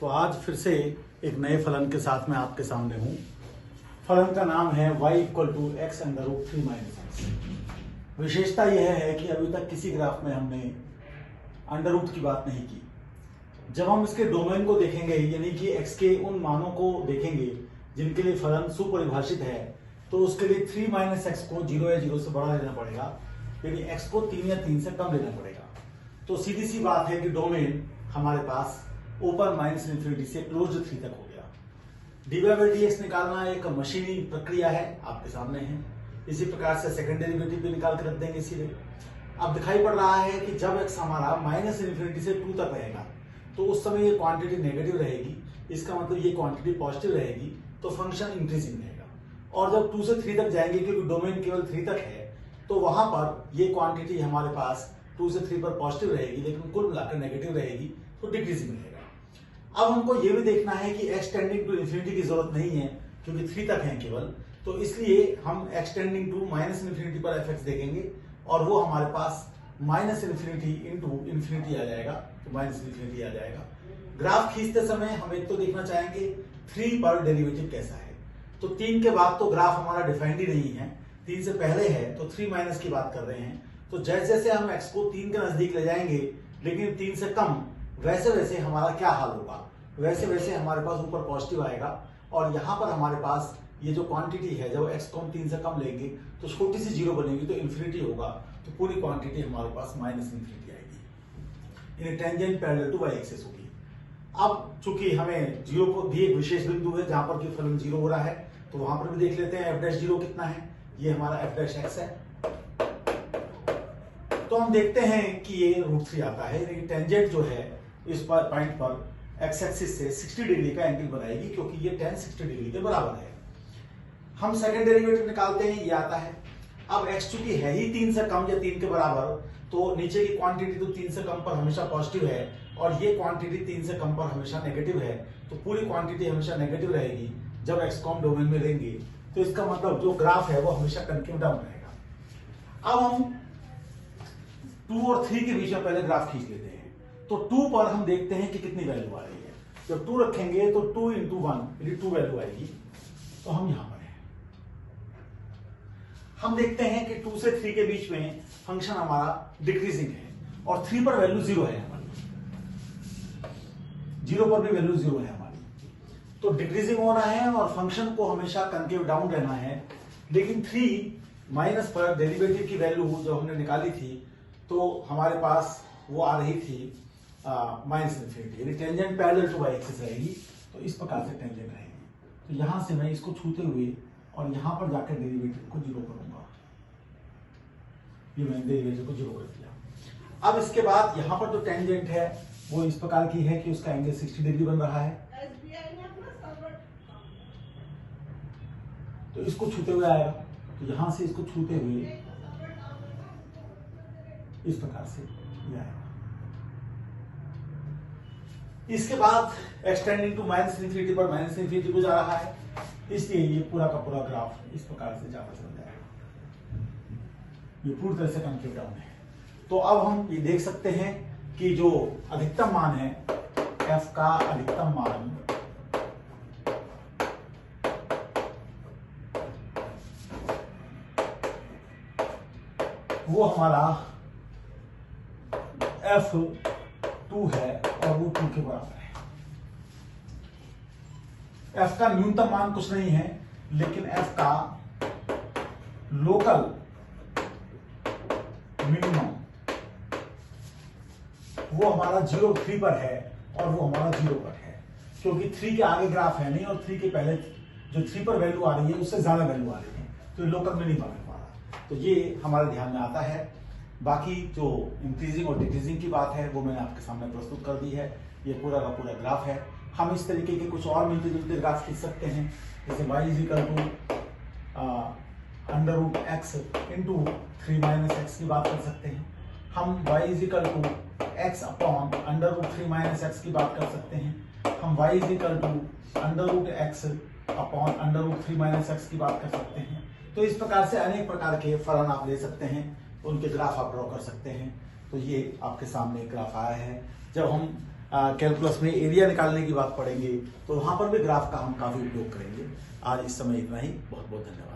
तो आज फिर से एक नए फलन के साथ मैं आपके सामने हूं। फलन का नाम है y equal to X under root 3 minus X. विशेषता यह है कि अभी तक किसी ग्राफ में हमने अंडर रूट की बात नहीं की। जब हम इसके डोमेन को देखेंगे, यानी कि x के उन मानों को देखेंगे जिनके लिए फलन सुपरिभाषित है, तो उसके लिए 3 माइनस एक्स को 0 या 0 से बड़ा लेना पड़ेगा, यानी x को 3 या 3 से कम लेना पड़ेगा। तो सीधी सी बात है कि डोमेन हमारे पास ओपन माइनस इन्फिनिटी से क्लोज 3 तक हो गया। dy/dx निकालना एक मशीनी प्रक्रिया है, आपके सामने है। इसी प्रकार से सेकंड डेरिवेटिव भी निकाल कर रख देंगे सीधे। अब दिखाई पड़ रहा है कि जब x हमारा माइनस इन्फिनिटी से 2 तक रहेगा तो उस समय ये क्वांटिटी नेगेटिव रहेगी, इसका मतलब ये क्वांटिटी पॉजिटिव रहेगी, तो फंक्शन इंक्रीजिंग रहेगा। और जब 2 से 3 तक जाएंगे, क्योंकि डोमेन केवल 3 तक है, तो वहां पर ये क्वांटिटी हमारे पास 2 से 3 पर पॉजिटिव रहेगी, लेकिन कुल मिलाकर नेगेटिव रहेगी, तो डिक्रीजिंग रहेगा। अब हमको ये भी देखना है कि x टेंडिंग टू इन्फिनिटी की जरूरत नहीं है, क्योंकि 3 तक है केवल, तो इसलिए हम x tending to minus infinity पर fx देखेंगे और वो हमारे पास माइनस इन्फिनिटी इंटू इन्फिनिटी आ जाएगा, तो माइनस इन्फिनिटी आ जाएगा। ग्राफ खींचते समय हम एक तो देखना चाहेंगे 3 पर डेरिवेटिव कैसा है। तो 3 के बाद तो ग्राफ हमारा डिफाइंड ही नहीं है, 3 से पहले है, तो 3 माइनस की बात कर रहे हैं। तो जैसे जैसे हम x को 3 के नजदीक ले जाएंगे, लेकिन 3 से कम, वैसे वैसे हमारा क्या हाल होगा, वैसे वैसे हमारे पास ऊपर पॉजिटिव आएगा। और यहाँ पर हमारे पास ये जो क्वांटिटी है, जब x को हम 3 से कम लेंगे तो छोटी सी जीरो बनेगी, तो इन्फिनिटी होगा, तो पूरी क्वांटिटी हमारे पास माइनस इन्फिनिटी आएगी। यानी tangent parallel to y axis होगी। अब चूंकि हमें जीरो को भी एक विशेष बिंदु है जहां पर कि फलन जीरो हो रहा है, तो वहां पर भी देख लेते हैं f' जीरो कितना है। ये हमारा f' है, तो हम देखते हैं कि ये √3 आता है। यानी टेंजेंट जो है इस पर पॉइंट पर x एक्सिस से 60 डिग्री का एंगल बनाएगी, क्योंकि ये tan 60 डिग्री के बराबर है। हम सेकंड डेरिवेटिव निकालते हैं, ये आता है। अब x चूंकि है ही 3 से कम या 3 के बराबर, तो नीचे की क्वांटिटी तो 3 से कम पर हमेशा पॉजिटिव है और ये क्वांटिटी 3 से कम पर हमेशा नेगेटिव है, तो पूरी क्वांटिटी हमेशा नेगेटिव रहेगी जब x को हम डोमेन में लेंगे। तो इसका मतलब जो ग्राफ है वो हमेशा कनकेव डाउन रहेगा। अब हम 2 और 3 के बीच में पहले ग्राफ खींच लेते हैं। तो 2 पर हम देखते हैं कि कितनी वैल्यू आ रही है। जब 2 रखेंगे तो 2 इंटू 1 यानी 2 वैल्यू आएगी, तो हम यहां पर हैं। हम देखते हैं कि 2 से 3 के बीच में फंक्शन हमारा डिक्रीजिंग है और 3 पर वैल्यू 0 है हमारी, 0 पर भी वैल्यू 0 है हमारी, तो डिक्रीजिंग होना है और फंक्शन को हमेशा कनकेव डाउन रहना है। लेकिन 3 माइनस पर डेरिवेटिव की वैल्यू जो हमने निकाली थी, तो हमारे पास वो आ रही थी माइनस इन्फिनिटी, यानी tangent parallel to y axis रहेगी। तो इस प्रकार से टेंजेंट रहेगी। तो यहां से मैं इसको छूते हुए और यहां पर जाकर डेरिवेटिव को 0 करूंगा। ये मैंने डेरिवेटिव को 0 कर दिया। अब इसके बाद यहां पर जो टेंजेंट है वो इस प्रकार की है कि उसका एंगल 60 डिग्री बन रहा है, तो इसको छूते हुए आएगा। तो यहां से इसको छूते हुए इस प्रकार से ये आएगा। इसके बाद एक्सटेंडिंग टू माइनस इन्फिनिटी पर माइनस इन्फिनिटी को जा रहा है, इसलिए ये पूरा का पूरा ग्राफ इस प्रकार से जाकर चल जाएगा। ये पूरी तरह से कनकेव डाउन है। तो अब हम ये देख सकते हैं कि जो अधिकतम मान है, f का अधिकतम मान वो हमारा f2 है और वो 2 के बराबर है। f का न्यूनतम मान कुछ नहीं है, लेकिन f का लोकल मिनिमम वो हमारा 0 3 पर है और वो हमारा 0 पर है, क्योंकि 3 के आगे ग्राफ है नहीं और 3 के पहले जो 3 पर वैल्यू आ रही है उससे ज्यादा वैल्यू आ रही है, तो लोकल मिनिमम है हमारा। तो ये हमारे ध्यान में आता है। बाकी जो इंक्रीजिंग और डिक्रीजिंग की बात है वो मैंने आपके सामने प्रस्तुत कर दी है। ये पूरा का पूरा ग्राफ है। हम इस तरीके के कुछ और मिलते जुलते ग्राफ खींच सकते हैं, जैसे y is equal to under root X into 3 minus X की बात कर सकते हैं। हम y is equal to X upon under root 3 minus X की बात कर सकते हैं। हम y is equal to under root X upon under root 3 minus X की बात कर सकते हैं। तो इस प्रकार से अनेक प्रकार के फलन आप ले सकते हैं, उनके ग्राफ आप ड्रॉ कर सकते हैं। तो ये आपके सामने ग्राफ आया है। जब हम कैलकुलस में एरिया निकालने की बात पढ़ेंगे, तो वहां पर भी ग्राफ का हम काफी उपयोग करेंगे। आज इस समय इतना ही, बहुत बहुत धन्यवाद।